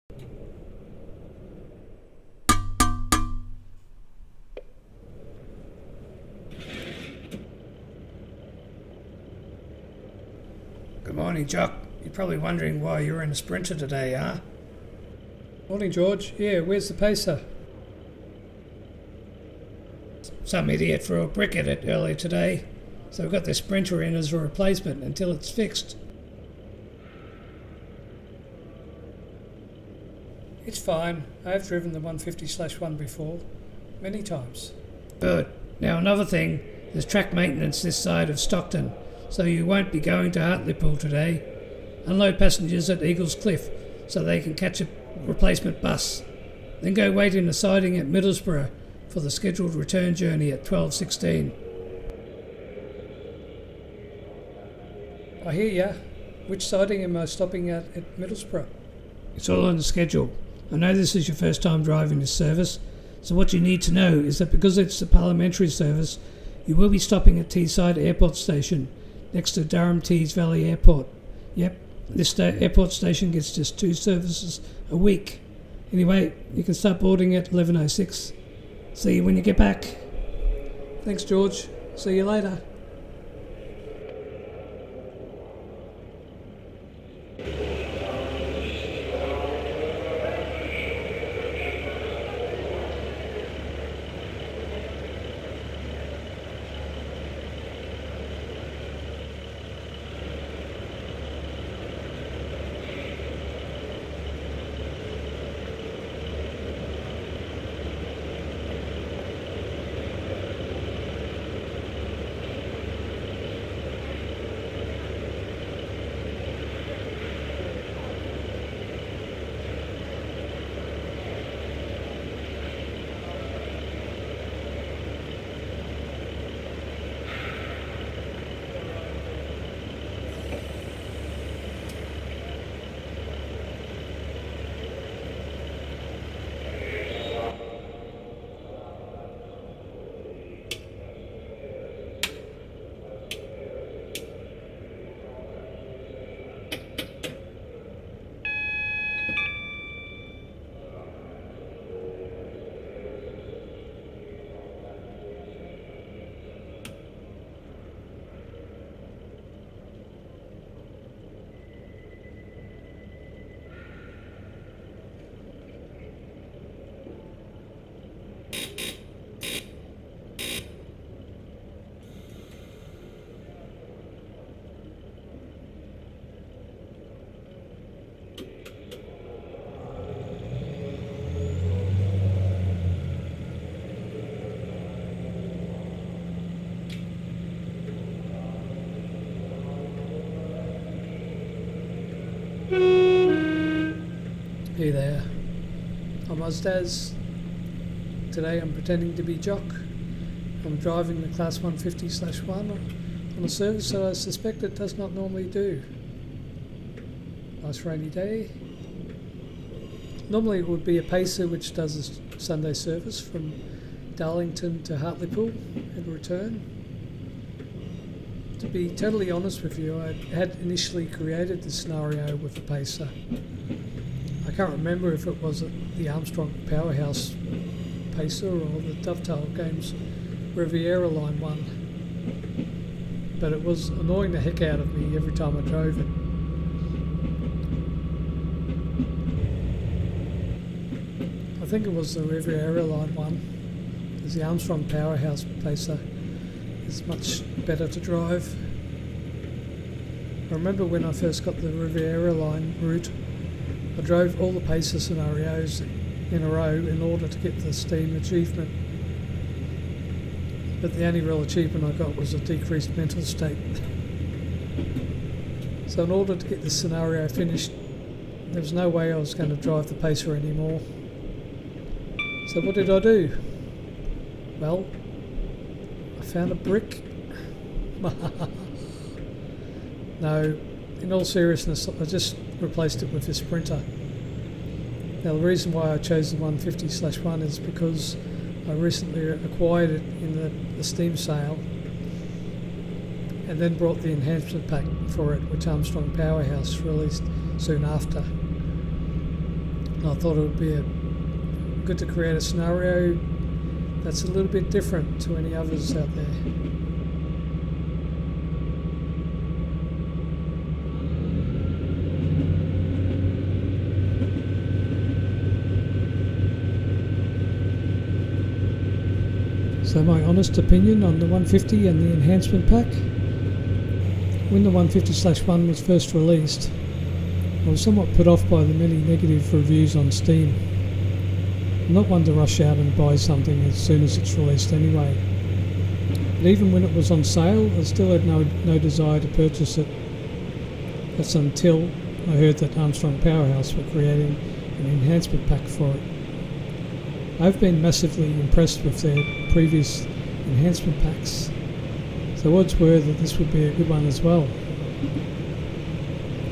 Good morning, Jock. You're probably wondering why you're in a Sprinter today, huh? Morning, George. Yeah, where's the pacer? Some idiot threw a brick at it earlier today, so we've got the Sprinter in as a replacement until it's fixed. It's fine. I've driven the 150/1 before, many times. Good. Now another thing, there's track maintenance this side of Stockton, so you won't be going to Hartlepool today. Unload passengers at Eaglescliffe so they can catch a replacement bus. Then go wait in the siding at Middlesbrough for the scheduled return journey at 12:16. I hear ya. Which siding am I stopping at Middlesbrough? It's all on the schedule. I know this is your first time driving this service, so what you need to know is that because it's a parliamentary service, you will be stopping at Teesside Airport station, next to Durham Tees Valley Airport. Yep, this airport station gets just 2 services a week. Anyway, you can start boarding at 11:06. See you when you get back. Thanks, George. See you later. Hey there, I'm ozdazz. Today I'm pretending to be Jock. I'm driving the Class 150/1 on a service that I suspect it does not normally do. Nice rainy day. Normally it would be a pacer which does a Sunday service from Darlington to Hartlepool and return. To be totally honest with you, I had initially created this scenario with a pacer. I can't remember if it was the Armstrong Powerhouse pacer or the Dovetail Games Riviera Line one, but it was annoying the heck out of me every time I drove it. I think it was the Riviera Line one, because the Armstrong Powerhouse pacer is much better to drive. I remember when I first got the Riviera Line route, I drove all the pacer scenarios in a row in order to get the Steam achievement. But the only real achievement I got was a decreased mental state. So in order to get this scenario finished, there was no way I was going to drive the pacer anymore. So what did I do? Well, I found a brick. No, in all seriousness, I just replaced it with a Sprinter. Now the reason why I chose the 150/1 is because I recently acquired it in the Steam sale and then brought the Enhancement pack for it, which Armstrong Powerhouse released soon after. I thought it would be good to create a scenario that's a little bit different to any others out there. So my honest opinion on the 150 and the enhancement pack. When the 150/1 was first released, I was somewhat put off by the many negative reviews on Steam. I'm not one to rush out and buy something as soon as it's released anyway. But even when it was on sale, I still had no desire to purchase it. That's until I heard that Armstrong Powerhouse were creating an enhancement pack for it. I've been massively impressed with their previous enhancement packs, so odds were that this would be a good one as well.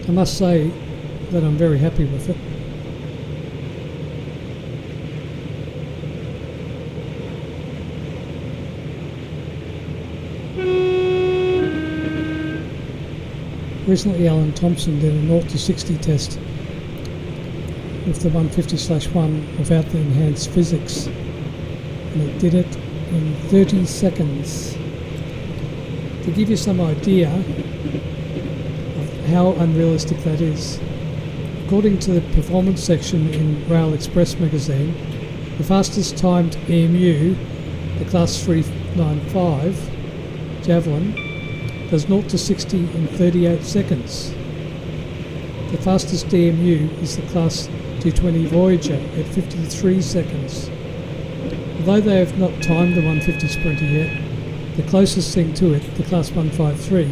I must say that I'm very happy with it. Recently Alan Thompson did a 0 to 60 test with the 150/1 without the enhanced physics, and it did it in 30 seconds. To give you some idea of how unrealistic that is, according to the performance section in Rail Express magazine, the fastest timed EMU, the Class 395 Javelin, does 0 to 60 in 38 seconds. The fastest DMU is the Class 220 Voyager at 53 seconds. Although they have not timed the 150 Sprinter yet, the closest thing to it, the Class 153,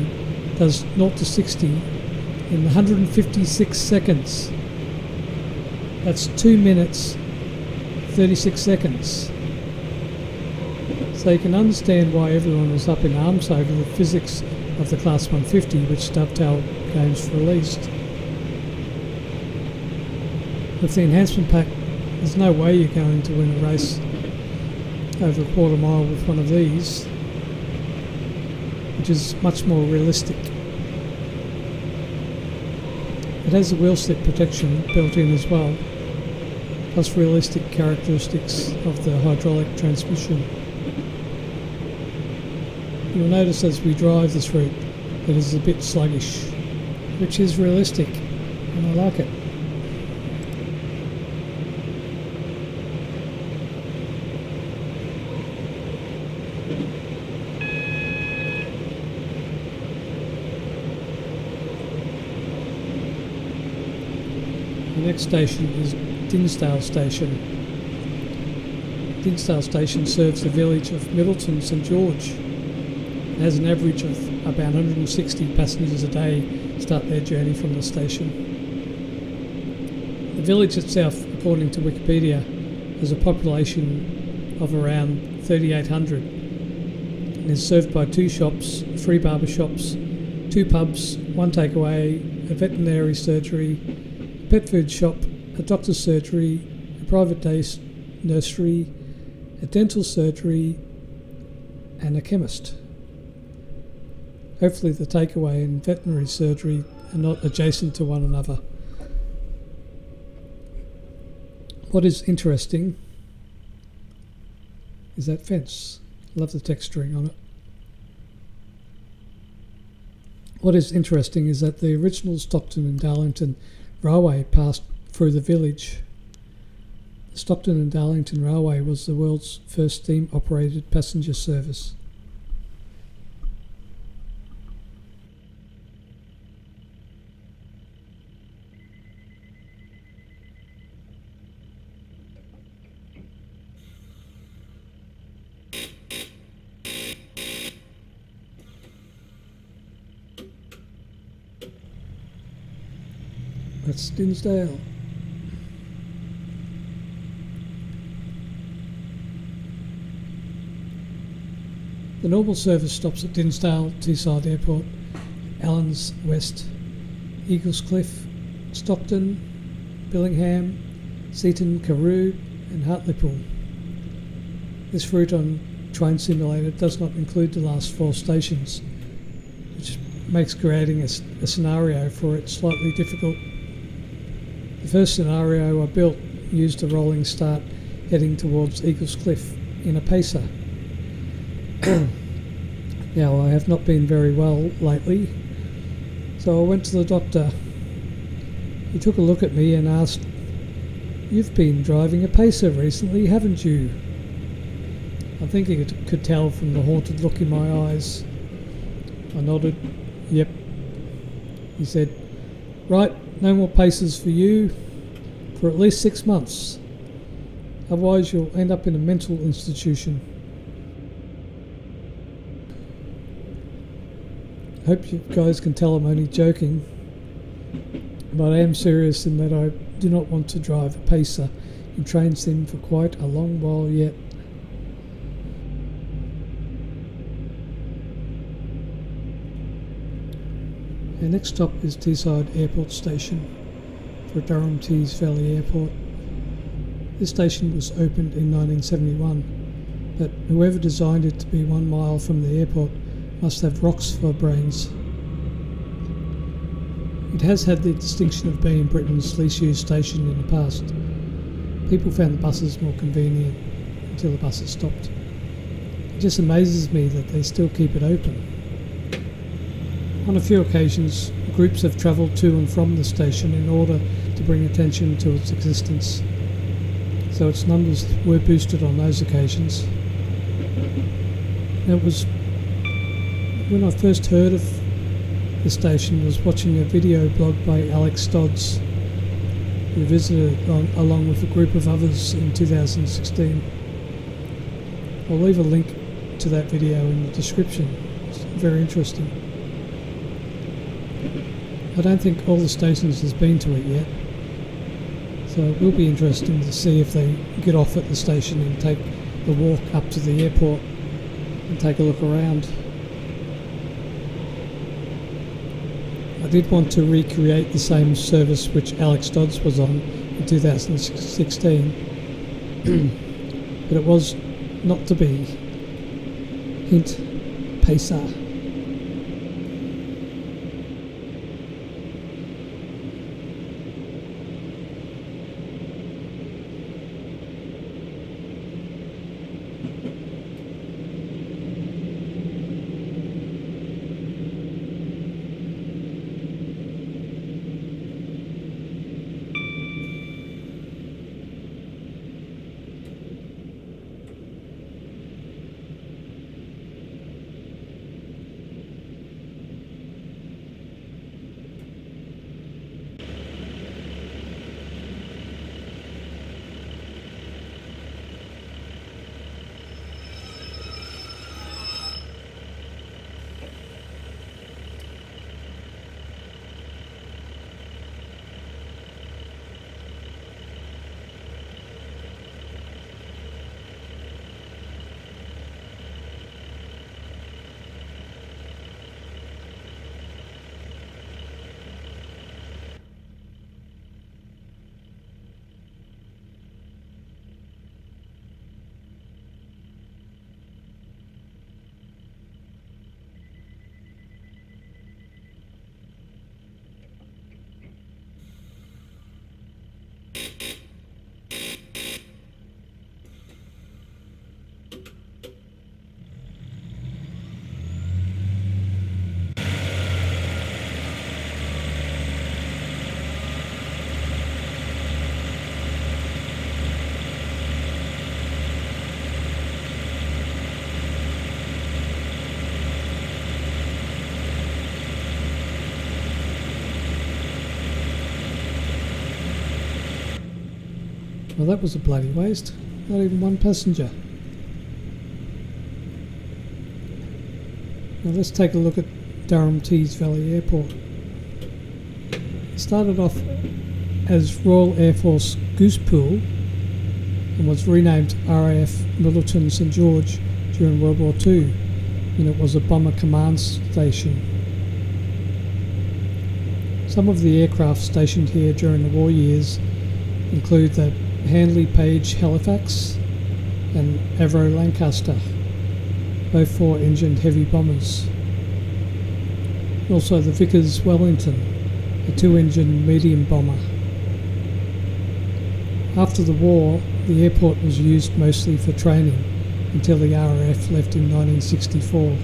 does 0 to 60 in 156 seconds. That's 2 minutes, 36 seconds. So you can understand why everyone was up in arms over the physics of the Class 150, which Dovetail Games released. With the enhancement pack, there's no way you're going to win a race over a quarter mile with one of these, which is much more realistic. It has a wheel slip protection built in as well, plus realistic characteristics of the hydraulic transmission. You'll notice as we drive this route that it is a bit sluggish, which is realistic, and I like it. The next station is Dinsdale Station. Dinsdale Station serves the village of Middleton St George. It has an average of about 160 passengers a day start their journey from the station. The village itself, according to Wikipedia, has a population of around 3,800 and is served by 2 shops, 3 barber shops, 2 pubs, 1 takeaway, a veterinary surgery, a pet food shop, a doctor's surgery, a private day nursery, a dental surgery and a chemist. Hopefully the takeaway and veterinary surgery are not adjacent to one another. What is interesting is that fence. Love the texturing on it. What is interesting is that the original Stockton and Darlington Railway passed through the village. The Stockton and Darlington Railway was the world's first steam-operated passenger service. That's Dinsdale. The normal service stops at Dinsdale, Teesside Airport, Allens West, Eaglescliffe, Stockton, Billingham, Seaton, Carew and Hartlepool. This route on Train Simulator does not include the last 4 stations, which makes creating a scenario for it slightly difficult. The first scenario I built used a rolling start heading towards Eaglescliffe in a pacer. Now, I have not been very well lately, so I went to the doctor. He took a look at me and asked, "You've been driving a pacer recently, haven't you?" I think he could tell from the haunted look in my eyes. I nodded. "Yep." He said, "Right, no more pacers for you for at least 6 months. Otherwise you'll end up in a mental institution." I hope you guys can tell I'm only joking, but I am serious in that I do not want to drive a pacer in train sim for quite a long while yet. Our next stop is Teesside Airport Station for Durham Tees Valley Airport. This station was opened in 1971, but whoever designed it to be 1 mile from the airport must have rocks for brains. It has had the distinction of being Britain's least used station in the past. People found the buses more convenient until the buses stopped. It just amazes me that they still keep it open. On a few occasions, groups have travelled to and from the station in order to bring attention to its existence, so its numbers were boosted on those occasions. It was when I first heard of the station was watching a video blog by Alex Dodds, who visited along with a group of others in 2016. I'll leave a link to that video in the description. It's very interesting. I don't think all the stations has been to it yet, so it will be interesting to see if they get off at the station and take the walk up to the airport and take a look around. I did want to recreate the same service which Alex Dodds was on in 2016, but it was not to be. Hint, pacer. Well, that was a bloody waste. Not even one passenger. Now let's take a look at Durham Tees Valley Airport. It started off as Royal Air Force Goosepool and was renamed RAF Middleton St George during World War II, when it was a bomber command station. Some of the aircraft stationed here during the war years include the Handley Page Halifax and Avro Lancaster, both 4-engined heavy bombers. Also the Vickers Wellington, a 2-engine medium bomber. After the war, the airport was used mostly for training until the RAF left in 1964.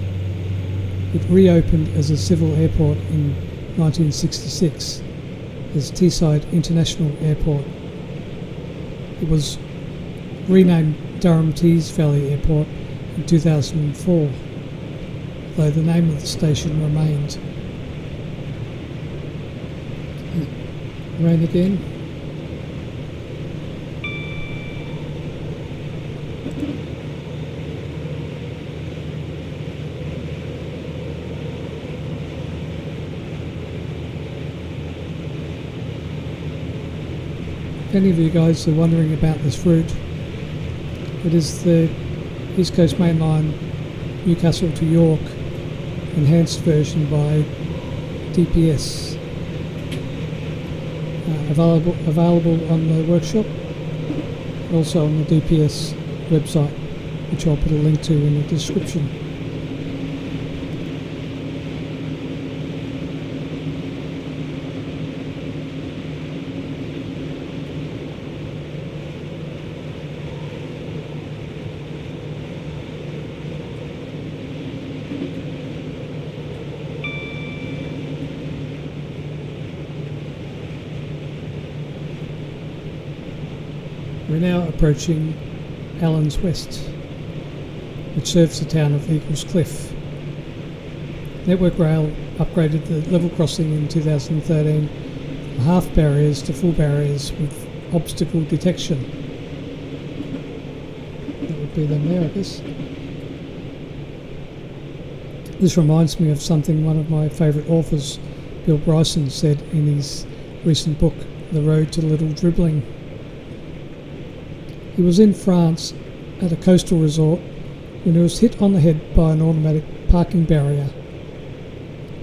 It reopened as a civil airport in 1966 as Teesside International Airport. It was renamed Durham Tees Valley Airport in 2004, though the name of the station remained. Rain again. If any of you guys are wondering about this route, it is the East Coast Mainline Newcastle to York enhanced version by DPS. Available on the workshop, also on the DPS website, which I'll put a link to in the description. We're now approaching Allens West, which serves the town of Eaglescliffe. Network Rail upgraded the level crossing in 2013 from half barriers to full barriers with obstacle detection. That would be them there, I guess. This reminds me of something one of my favourite authors, Bill Bryson, said in his recent book, The Road to Little Dribbling. He was in France at a coastal resort when he was hit on the head by an automatic parking barrier.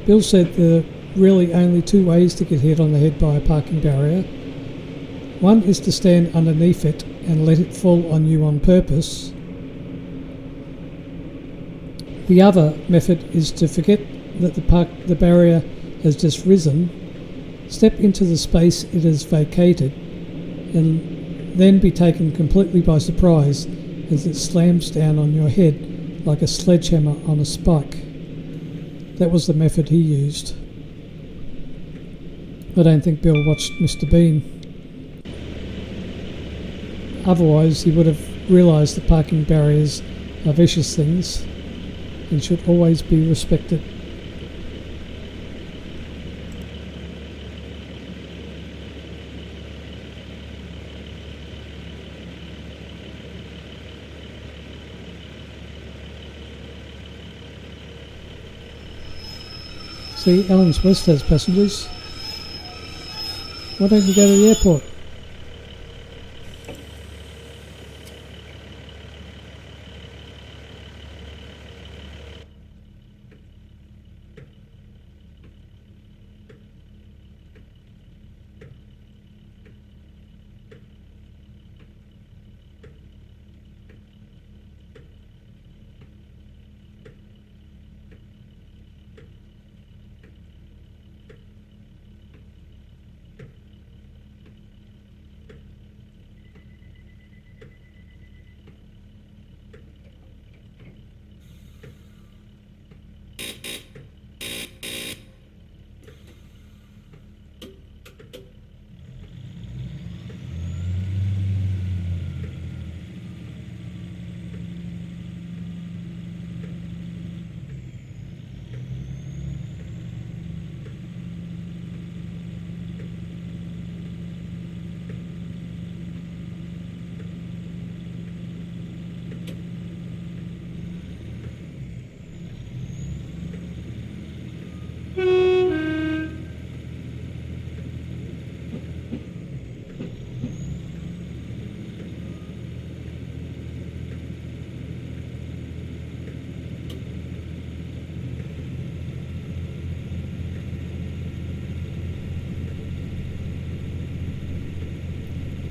Bill said there are really only two ways to get hit on the head by a parking barrier. One is to stand underneath it and let it fall on you on purpose. The other method is to forget that the barrier has just risen, step into the space it has vacated, and then be taken completely by surprise as it slams down on your head like a sledgehammer on a spike. That was the method he used. I don't think Bill watched Mr. Bean. Otherwise, he would have realised that parking barriers are vicious things and should always be respected. See, Allens West has passengers. Why don't you go to the airport?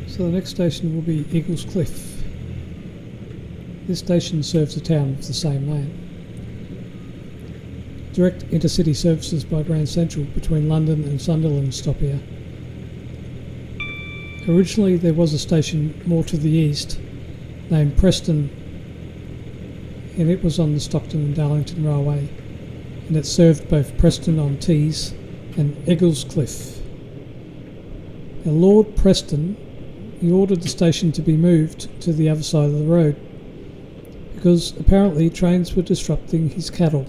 So the next station will be Eaglescliffe. This station serves the town of the same name. Direct intercity services by Grand Central between London and Sunderland stop here. Originally there was a station more to the east named Preston, and it was on the Stockton and Darlington Railway, and it served both Preston on Tees and Eaglescliffe. Now Lord Preston, he ordered the station to be moved to the other side of the road because apparently trains were disrupting his cattle.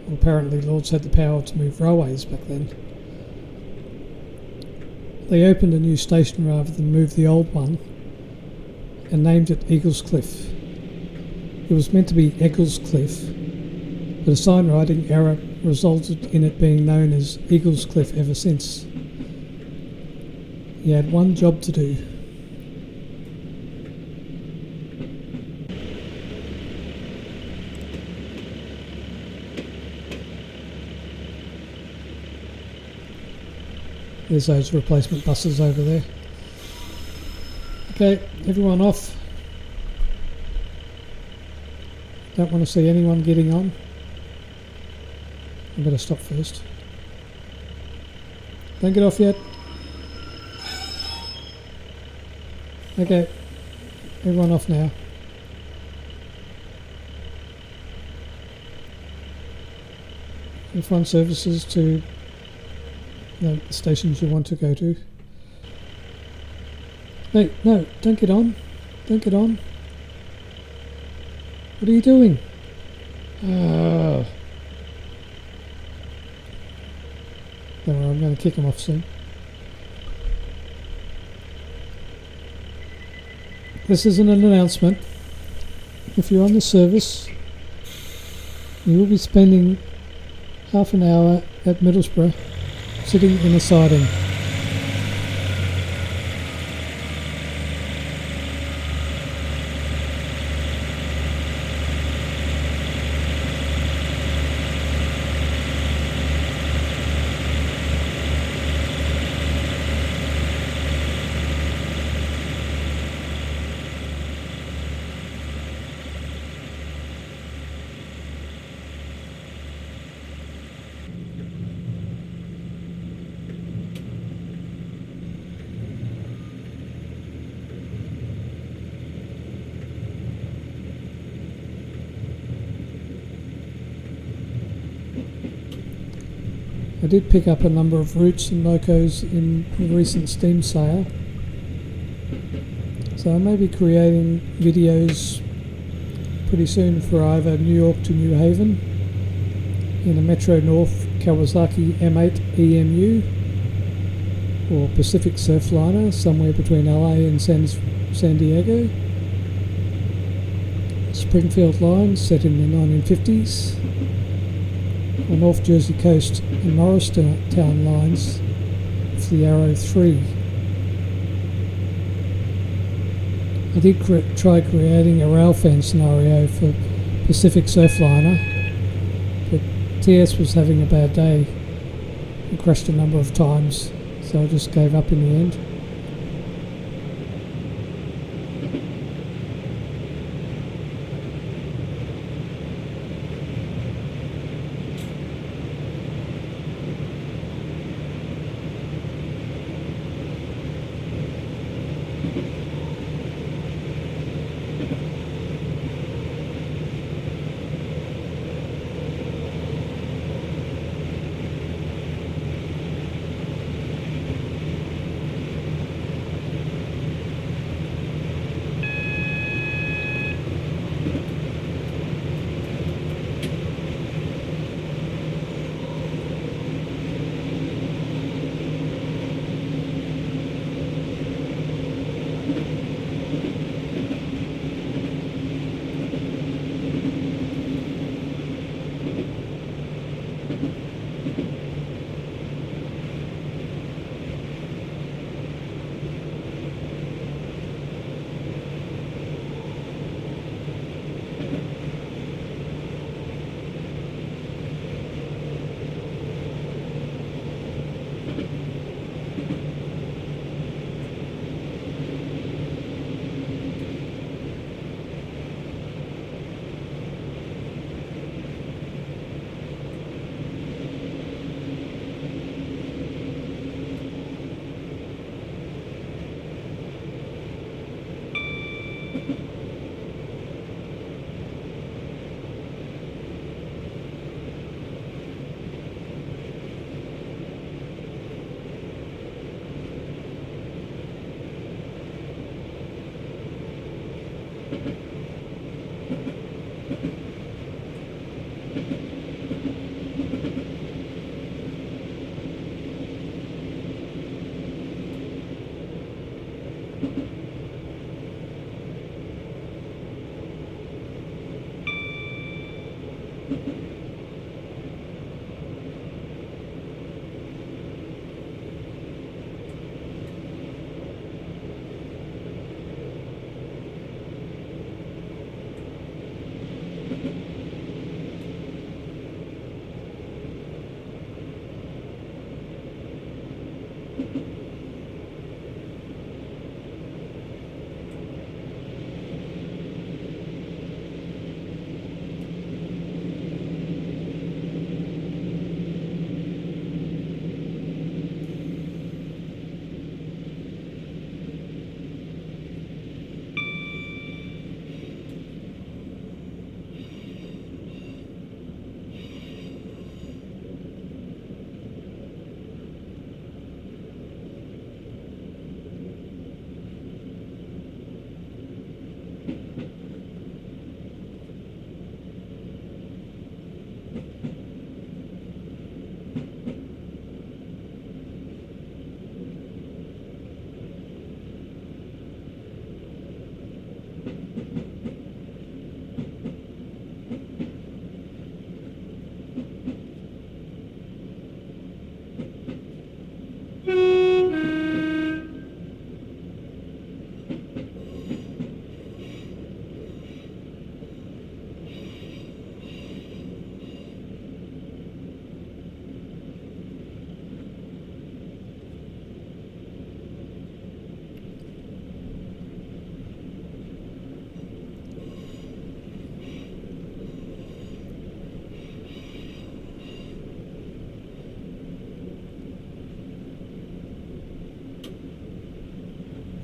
Well, apparently Lords had the power to move railways back then. They opened a new station rather than move the old one and named it Eaglescliffe. It was meant to be Eaglescliffe, but a signwriting error resulted in it being known as Eaglescliffe ever since. He had one job to do. There's those replacement buses over there. Okay, everyone off. Don't want to see anyone getting on. I better stop first. Don't get off yet. Okay, everyone off now. And find services to the stations you want to go to. Hey, no, don't get on. Don't get on. What are you doing? Don't worry, I'm going to kick him off soon. This isn't an announcement. If you're on the service, you will be spending half an hour at Middlesbrough sitting in a siding. I did pick up a number of routes and locos in the recent Steam sale, so I may be creating videos pretty soon for either New York to New Haven in a Metro North Kawasaki M8 EMU or Pacific Surfliner somewhere between LA and San Diego. Springfield line set in the 1950s. The North Jersey Coast and Morristown lines for the Arrow 3. I did try creating a railfan scenario for Pacific Surfliner, but TS was having a bad day and crashed a number of times, so I just gave up in the end.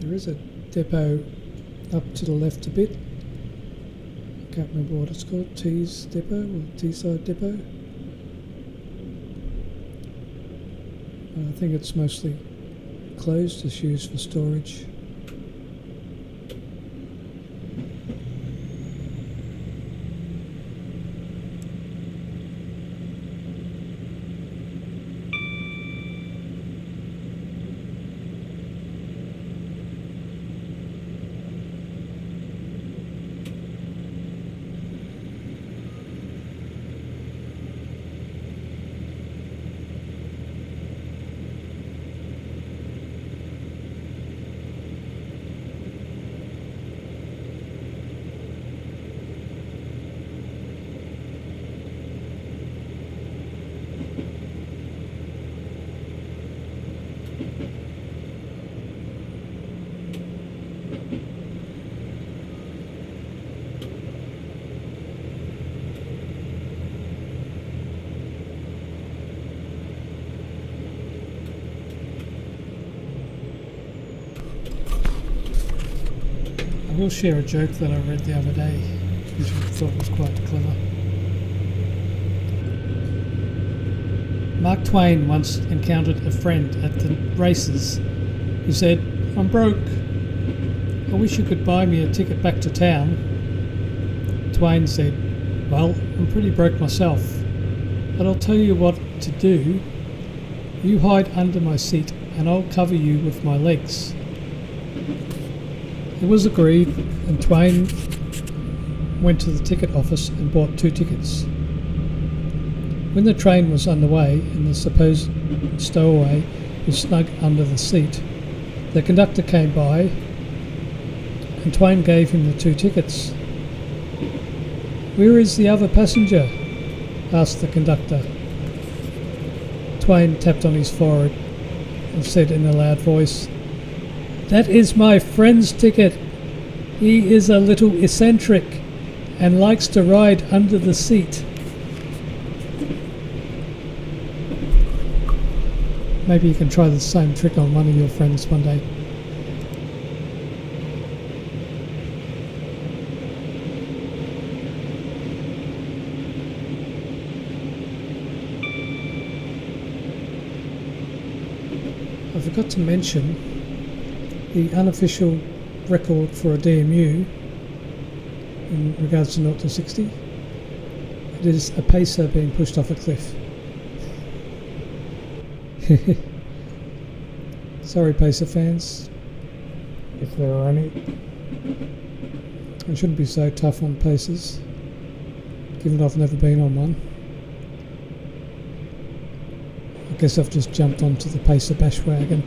There is a depot up to the left a bit. I can't remember what it's called, Tees Depot or Teesside Depot. I think it's mostly closed, it's used for storage. I will share a joke that I read the other day, which I thought was quite clever. Mark Twain once encountered a friend at the races who said, "I'm broke. I wish you could buy me a ticket back to town." Twain said, "Well, I'm pretty broke myself, but I'll tell you what to do. You hide under my seat and I'll cover you with my legs." It was agreed, and Twain went to the ticket office and bought 2 tickets. When the train was underway and the supposed stowaway was snug under the seat, the conductor came by and Twain gave him the 2 tickets. "Where is the other passenger?" asked the conductor. Twain tapped on his forehead and said in a loud voice, "That is my friend's ticket. He is a little eccentric and likes to ride under the seat." Maybe you can try the same trick on one of your friends one day. forgot to mention the unofficial record for a DMU in regards to 0 to 60. It is a pacer being pushed off a cliff. Sorry, pacer fans, if there are any. I shouldn't be so tough on pacers, given I've never been on one. I guess I've just jumped onto the pacer bash wagon.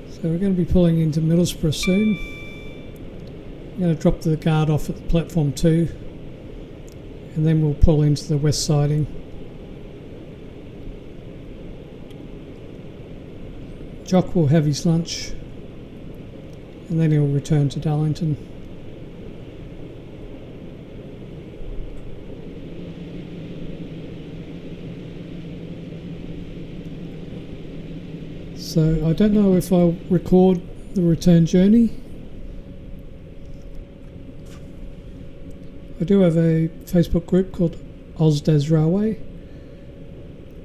So we're going to be pulling into Middlesbrough soon. I'm going to drop the guard off at platform 2 and then we'll pull into the west siding. Jock will have his lunch and then he'll return to Darlington. So I don't know if I'll record the return journey. I do have a Facebook group called ozdazz Railway.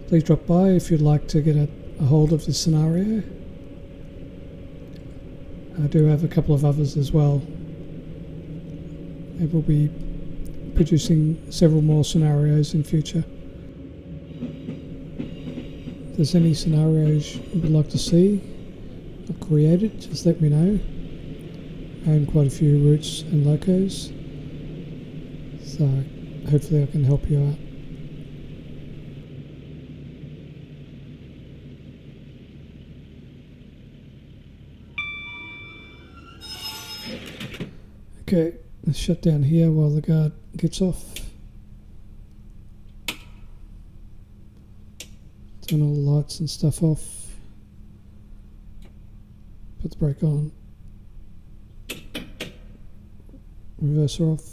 Please drop by if you'd like to get a hold of this scenario. I do have a couple of others as well. And we'll be producing several more scenarios in future. If there's any scenarios you would like to see or created, just let me know. I own quite a few routes and locos, so hopefully I can help you out. Okay, let's shut down here while the guard gets off. Turn all the lights and stuff off. Put the brake on. Reverser off.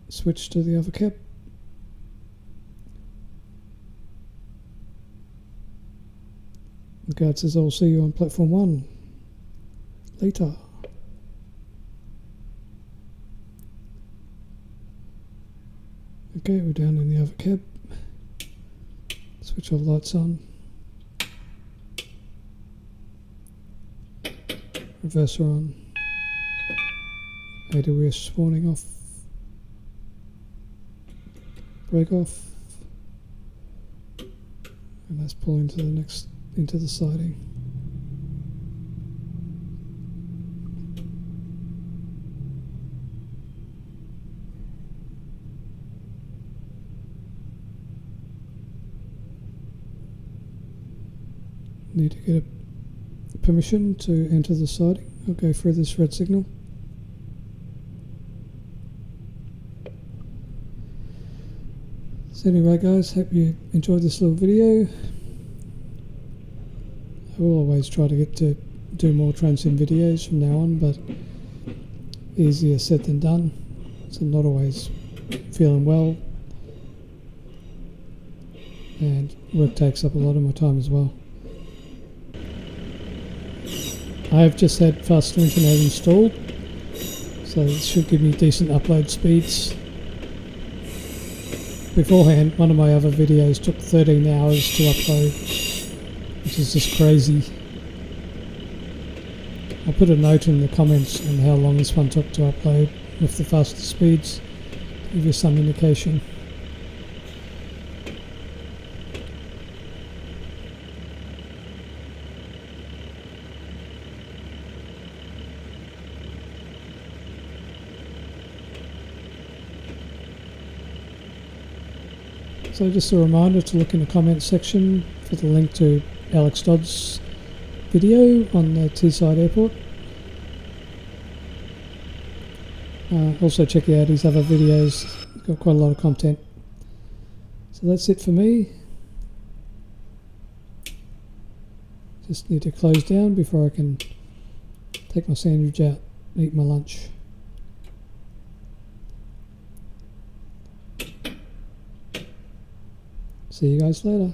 Switch to the other cab. The guard says I'll see you on platform 1 later. Okay, we're down in the other cab. Switch all the lights on. Reverser on. AWS warning off. Brake off. And let's pull into the siding. Need to get a permission to enter the siding. I'll go through this red signal. So anyway guys, hope you enjoyed this little video. I will always try to get to do more transim videos from now on, but easier said than done. So I'm not always feeling well, and work takes up a lot of my time as well. I have just had faster internet installed, so it should give me decent upload speeds. Beforehand, one of my other videos took 13 hours to upload, which is just crazy. I'll put a note in the comments on how long this one took to upload with the faster speeds, to give you some indication. So just a reminder to look in the comments section for the link to Alex Dodd's video on the Teesside Airport. Also check out his other videos, he's got quite a lot of content. So that's it for me. Just need to close down before I can take my sandwich out and eat my lunch. See you guys later.